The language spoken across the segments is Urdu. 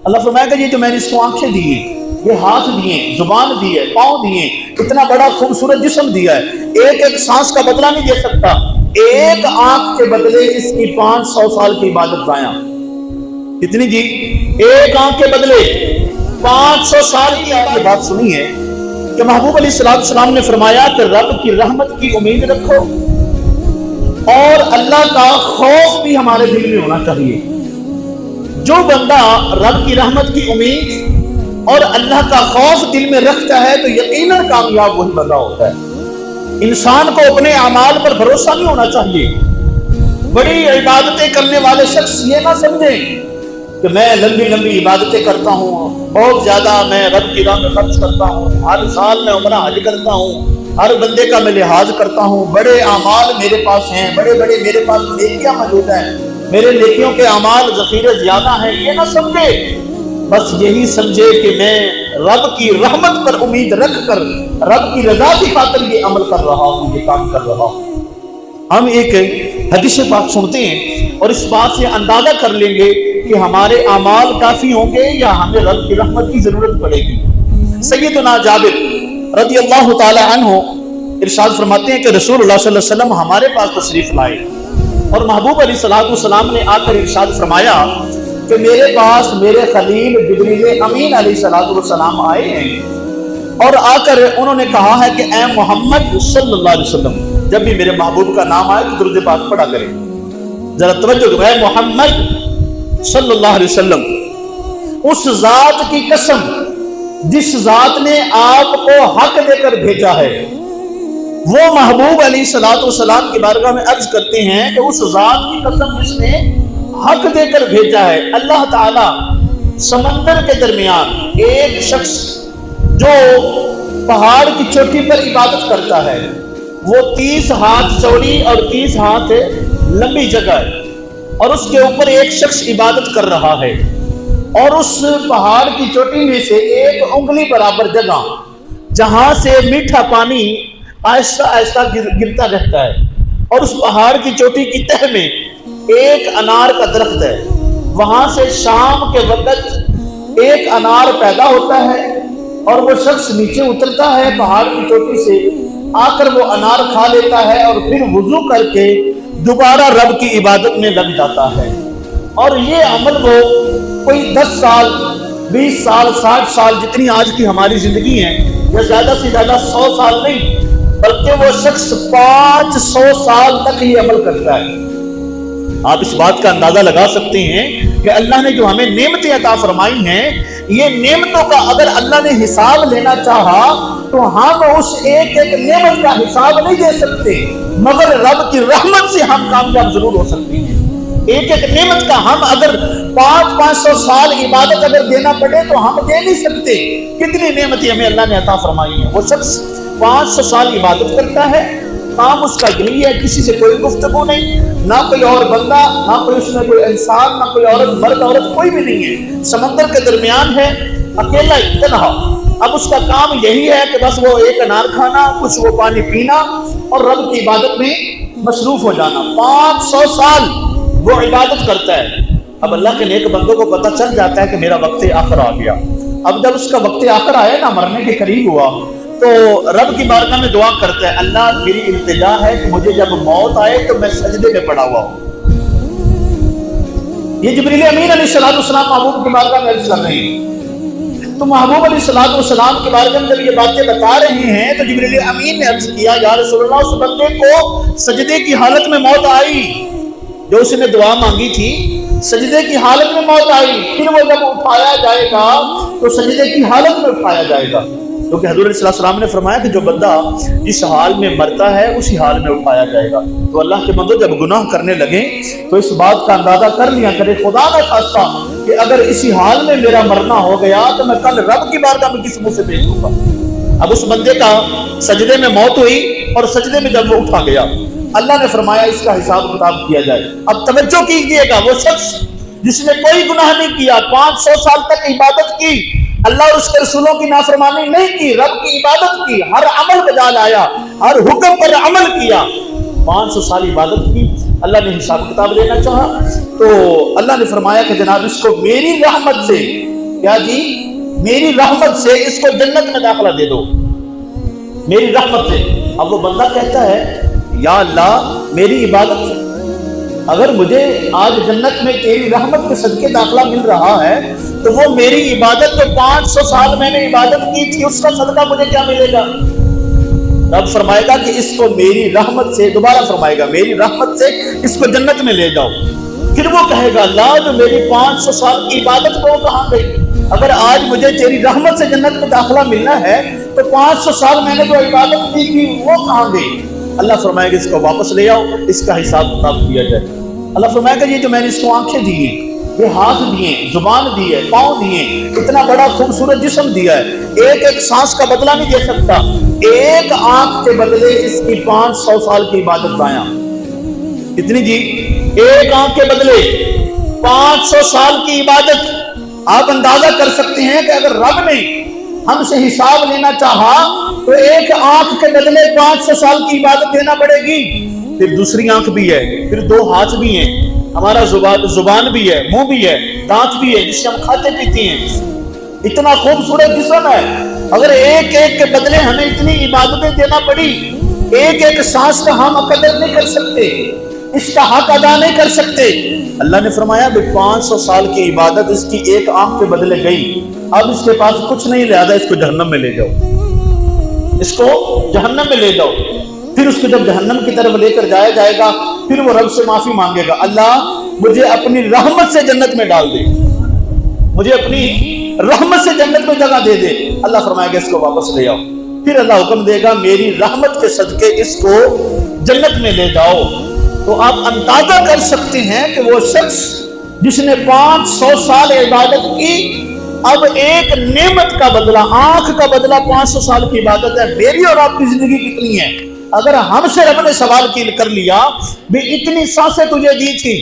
اللہ فرمائے گا یہ جو میں نے اس کو آنکھیں دی ہیں، یہ ہاتھ دیے، زبان دی ہے، پاؤں دیے، اتنا بڑا خوبصورت جسم دیا ہے، ایک ایک سانس کا بدلہ نہیں دے سکتا، ایک آنکھ کے بدلے اس کی 500 سال کی عبادت ضائع۔ کتنی جی؟ ایک آنکھ کے بدلے 500 سال کی۔ آپ نے بات سنی ہے کہ محبوب علیہ السلام نے فرمایا کہ رب کی رحمت کی امید رکھو اور اللہ کا خوف بھی ہمارے دل میں ہونا چاہیے۔ جو بندہ رب کی رحمت کی امید اور اللہ کا خوف دل میں رکھتا ہے تو یقیناً کامیاب وہی بندہ ہوتا ہے۔ انسان کو اپنے اعمال پر بھروسہ نہیں ہونا چاہیے۔ بڑی عبادتیں کرنے والے شخص یہ نہ سمجھیں کہ میں لمبی لمبی عبادتیں کرتا ہوں، بہت زیادہ میں رب کی راہ میں خرچ کرتا ہوں، ہر سال میں عمرہ حج کرتا ہوں، ہر بندے کا میں لحاظ کرتا ہوں، بڑے اعمال میرے پاس ہیں، بڑے بڑے میرے پاس نیکیاں موجود ہیں، میرے نیکیوں کے اعمال ذخیرے زیادہ ہیں۔ یہ نہ سمجھے، بس یہی سمجھے کہ میں رب کی رحمت پر امید رکھ کر رب کی رضا کی خاطر یہ عمل کر رہا ہوں، یہ کام کر رہا ہوں۔ ہم ایک حدیث پاک سنتے ہیں اور اس بات سے اندازہ کر لیں گے کہ ہمارے اعمال کافی ہوں گے یا ہمیں رب کی رحمت کی ضرورت پڑے گی۔ سیدنا جابر رضی اللہ تعالی عنہ ارشاد فرماتے ہیں کہ رسول اللہ صلی اللہ علیہ وسلم ہمارے پاس تشریف لائے اور محبوب علیہ السلام نے آ کر ارشاد فرمایا کہ میرے پاس میرے خلیل جبریل امین علیہ السلام آئے ہیں اور آ کر انہوں نے کہا ہے کہ اے محمد صلی اللہ علیہ وسلم، جب بھی میرے محبوب کا نام آئے تو درود پاک پڑھا کریں۔ ذرا توجہ کریں، اے محمد صلی اللہ علیہ وسلم، اس ذات کی قسم جس ذات نے آپ کو حق دے کر بھیجا ہے، وہ محبوب علیہ السلام کی بارگاہ میں عرض کرتے ہیں کہ اس ذات کی قسم جس نے حق دے کر بھیجا ہے، اللہ تعالی سمندر کے درمیان ایک شخص جو پہاڑ کی چوٹی پر عبادت کرتا ہے، وہ 30 ہاتھ چوڑی اور 30 ہاتھ لمبی جگہ ہے اور اس کے اوپر ایک شخص عبادت کر رہا ہے، اور اس پہاڑ کی چوٹی میں سے ایک انگلی برابر جگہ جہاں سے میٹھا پانی آہستہ آہستہ گرتا رہتا ہے، اور اس پہاڑ کی چوٹی کی تہ میں ایک انار کا درخت ہے، وہاں سے شام کے وقت ایک انار پیدا ہوتا ہے اور وہ شخص نیچے اترتا ہے پہاڑ کی چوٹی سے، آ کر وہ انار کھا لیتا ہے اور پھر وضو کر کے دوبارہ رب کی عبادت میں لگ جاتا ہے۔ اور یہ عمل وہ کوئی 10 سال 20 سال 60 سال جتنی آج کی ہماری زندگی ہے، یا زیادہ سے زیادہ 100 سال نہیں، بلکہ وہ شخص 500 سال تک یہ عمل کرتا ہے۔ آپ اس بات کا اندازہ لگا سکتے ہیں کہ اللہ نے جو ہمیں نعمتیں عطا فرمائی ہیں، یہ نعمتوں کا اگر اللہ نے حساب لینا چاہا تو ہم اس ایک ایک نعمت کا حساب نہیں دے سکتے، مگر رب کی رحمت سے ہم کامیاب ضرور ہو سکتے ہیں۔ ایک ایک نعمت کا ہم اگر 500 سال عبادت اگر دینا پڑے تو ہم دے نہیں سکتے۔ کتنی نعمتیں ہمیں اللہ نے عطا فرمائی ہیں۔ وہ شخص 500 سال عبادت کرتا ہے، کام اس کا یہی ہے، کسی سے کوئی گفتگو نہیں، نہ کوئی اور بندہ، نہ کوئی اس میں کوئی انسان، نہ کوئی عورت، مرد عورت کوئی بھی نہیں ہے، سمندر کے درمیان ہے، اکیلا تنہا۔ اب اس کا کام یہی ہے کہ بس وہ ایک انار کھانا، کچھ وہ پانی پینا اور رب کی عبادت میں مصروف ہو جانا۔ 500 سال وہ عبادت کرتا ہے۔ اب اللہ کے نیک بندوں کو پتہ چل جاتا ہے کہ میرا وقت آخر آ گیا۔ اب جب اس کا وقت آخر آیا نا، مرنے کے قریب ہوا، تو رب کی بارگاہ میں دعا کرتا ہے، اللہ میری التجا ہے کہ مجھے جب موت آئے تو میں سجدے میں پڑا ہوا ہوں۔ یہ جبریل امین علیہ السلام محبوب کی بارگاہ میں عرض کر رہے ہیں، تو محبوب علیہ السلام کے بارے میں جب یہ باتیں بتا رہے ہیں تو جبریل امین نے عرض کیا، یا رسول اللہ، اس بندے کو سجدے کی حالت میں موت آئی، جو اس نے دعا مانگی تھی، سجدے کی حالت میں موت آئی، پھر وہ جب اٹھایا جائے گا تو سجدے کی حالت میں اٹھایا جائے گا، کیونکہ حضور علیہ السلام نے فرمایا کہ جو بندہ جس حال میں مرتا ہے اسی حال میں اٹھایا جائے گا۔ تو اللہ کے بندو جب گناہ کرنے لگیں تو اس بات کا اندازہ کر لیا کرے، خدا نہ خواستہ کہ اگر اسی حال میں میرا مرنا ہو گیا تو میں کل رب کی بارگاہ میں کس منہ سے پیش ہوں گا۔ اب اس بندے کا سجدے میں موت ہوئی اور سجدے میں جب وہ اٹھا گیا، اللہ نے فرمایا اس کا حساب کتاب کیا جائے۔ اب توجہ کیجیے گا، وہ شخص جس نے کوئی گناہ نہیں کیا، 500 سال تک عبادت کی، اللہ اور اس کے رسولوں کی نافرمانی نہیں کی، رب کی عبادت کی، ہر عمل بجا لایا، ہر حکم پر عمل کیا، 500 سال عبادت کی، اللہ نے حساب کتاب لینا چاہا تو اللہ نے فرمایا کہ جناب اس کو میری رحمت سے کیا جی؟ میری رحمت سے اس کو جنت میں داخلہ دے دو، میری رحمت سے۔ اب وہ بندہ کہتا ہے یا اللہ میری عبادت، اگر مجھے آج جنت میں تیری رحمت کے صدقے داخلہ مل رہا ہے تو وہ میری عبادت جو 500 سال میں نے عبادت کی تھی اس کا صدقہ مجھے کیا ملے گا؟ رب فرمائے گا کہ اس کو میری رحمت سے، دوبارہ فرمائے گا میری رحمت سے اس کو جنت میں لے جاؤ۔ پھر وہ کہے گا اللہ جو میری 500 سال کی عبادت وہ کہاں گئی؟ اگر آج مجھے تیری رحمت سے جنت میں داخلہ ملنا ہے تو 500 سال میں نے جو عبادت کی تھی وہ کہاں گئی؟ اللہ فرمائے گا اس کو واپس لے آؤ، اس کا حساب کتاب کیا جائے۔ اللہ فرمائے گا یہ جو میں نے اس کو آنکھیں دی ہیں، یہ ہاتھ دیے، زبان دی ہے، پاؤں دیے، اتنا بڑا خوبصورت جسم دیا ہے، ایک ایک سانس کا بدلہ نہیں دے سکتا، ایک آنکھ کے بدلے اس کی 500 سال کی عبادت ضائع۔ کتنی جی؟ ایک آنکھ کے بدلے 500 سال کی عبادت۔ آپ اندازہ کر سکتے ہیں کہ اگر رب نے ہم سے حساب لینا چاہا تو ایک آنکھ کے بدلے 500 سال کی عبادت دینا پڑے گی۔ پھر دوسری آنکھ بھی ہے، پھر 2 ہاتھ بھی ہیں، ہمارا زبان بھی ہے، منہ بھی ہے، دانت بھی ہے جس سے ہم کھاتے پیتے ہیں، اتنا خوبصورت جسم ہے۔ اگر ایک ایک کے بدلے ہمیں اتنی عبادتیں دینا پڑی، ایک ایک سانس کا ہم قدر نہیں کر سکتے، اس کا حق ادا نہیں کر سکتے۔ اللہ نے فرمایا بھی 500 سال کی عبادت اس کی ایک آنکھ کے بدلے گئی، اب اس کے پاس کچھ نہیں، لہذا اس کو جہنم میں لے جاؤ، اس کو جہنم میں لے جاؤ۔ پھر اس کو جب جہنم کی طرف لے کر جایا جائے گا پھر وہ رب سے معافی مانگے گا، اللہ مجھے اپنی رحمت سے جنت میں ڈال دے، مجھے اپنی رحمت سے جنت میں جگہ دے دے۔ اللہ فرمائے گا اس کو واپس لے آؤ۔ پھر اللہ حکم دے گا میری رحمت کے صدقے اس کو جنت میں لے جاؤ۔ تو آپ اندازہ کر سکتے ہیں کہ وہ شخص جس نے 500 سال عبادت کی، اب ایک نعمت کا بدلہ، آنکھ کا بدلہ 500 سال کی عبادت ہے۔ میری اور آپ کی زندگی کتنی ہے؟ اگر ہم سے رب نے سوال کر لیا بھی اتنی سانسیں تجھے دی تھی،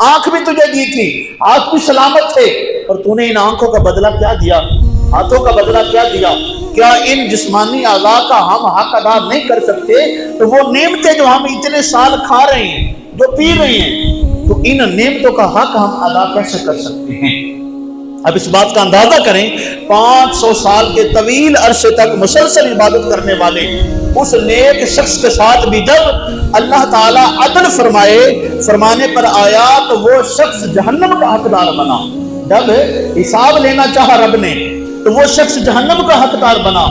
آنکھ بھی تجھے دی تھی، آنکھ بھی سلامت تھے، اور تو نے ان آنکھوں کا بدلہ کیا دیا؟ ہاتھوں کا بدلہ کیا دیا؟ کیا ان جسمانی اعضاء کا ہم حق ادا نہیں کر سکتے تو وہ نعمتیں جو ہم اتنے سال کھا رہے ہیں، جو پی رہے ہیں، تو ان نعمتوں کا حق ہم ادا کیسے کر سکتے ہیں؟ اب اس بات کا اندازہ کریں، 500 سال کے طویل عرصے تک مسلسل عبادت کرنے والے اس نیک شخص کے ساتھ بھی جب اللہ تعالیٰ عدل فرمانے پر آیا تو وہ شخص جہنم کا حقدار بنا۔ جب حساب لینا چاہا رب نے تو وہ شخص جہنم کا حقدار بنا،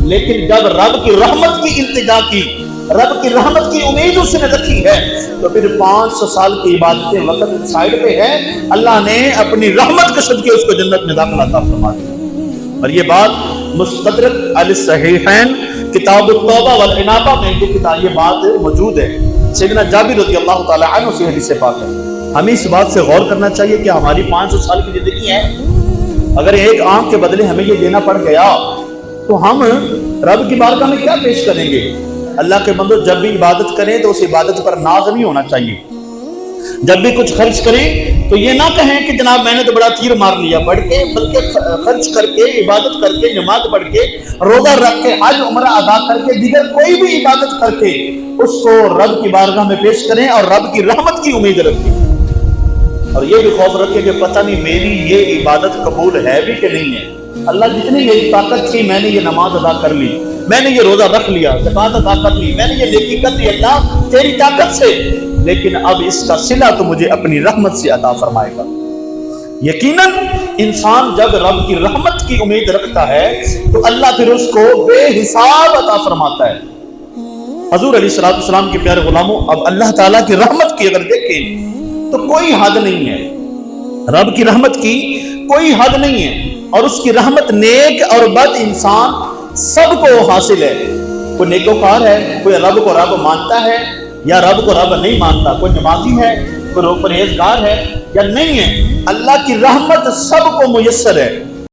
لیکن جب رب کی رحمت کی التجا کی، رب کی رحمت کی امید اس نے رکھی ہے، تو پھر 500 سال کی عبادتیں وقت سائڈ پہ ہے، اللہ نے اپنی رحمت کے صدقے اس کو جنت میں داخلہ عطا فرما دیا۔ اور یہ بات مستدرک علی الصحیحین کتاب التوبہ والانابہ میں یہ بات موجود ہے۔ سیدنا جابر رضی اللہ تعالی عنہ سے حدیث پاک ہے۔ ہمیں اس بات سے غور کرنا چاہیے کہ ہماری 500 سال کی زندگی ہے، اگر ایک آنکھ کے بدلے ہمیں یہ دینا پڑ گیا تو ہم رب کی بارگاہ میں کیا پیش کریں گے؟ اللہ کے بندو، جب بھی عبادت کریں تو اس عبادت پر ناز نہیں ہونا چاہیے۔ جب بھی کچھ خرچ کریں تو یہ نہ کہیں کہ جناب میں نے تو بڑا تیر مار لیا، بلکہ خرچ کر کے، عبادت کر کے، نماز پڑھ کے، روزہ رکھ کے، حج عمرہ ادا کر کے، دیگر کوئی بھی عبادت کر کے اس کو رب کی بارگاہ میں پیش کریں اور رب کی رحمت کی امید رکھیں، اور یہ بھی خوف رکھیں کہ پتہ نہیں میری یہ عبادت قبول ہے بھی کہ نہیں ہے۔ اللہ جتنی میری طاقت تھی میں نے یہ نماز ادا کر لی، میں نے یہ روزہ رکھ لیا، زکوٰۃ ادا کر لی، میں نے یہ نیکی کر لی، اللہ تیری طاقت سے، لیکن اب اس کا صلہ تو مجھے اپنی رحمت سے عطا فرمائے گا۔ یقیناً انسان جب رب کی رحمت کی امید رکھتا ہے تو اللہ پھر اس کو بے حساب عطا فرماتا ہے۔ حضور علیہ الصلوۃ والسلام کے پیارے غلاموں، اب اللہ تعالیٰ کی رحمت کی اگر دیکھیں تو کوئی حد نہیں ہے، رب کی رحمت کی کوئی حد نہیں ہے، اور اس کی رحمت نیک اور بد انسان سب کو حاصل ہے۔ کوئی نیکوکار ہے، کوئی رب کو رب مانتا ہے یا رب کو رب نہیں مانتا، کوئی نمازی ہے، کوئی پرہیزگار ہے یا نہیں ہے، اللہ کی رحمت سب کو میسر ہے۔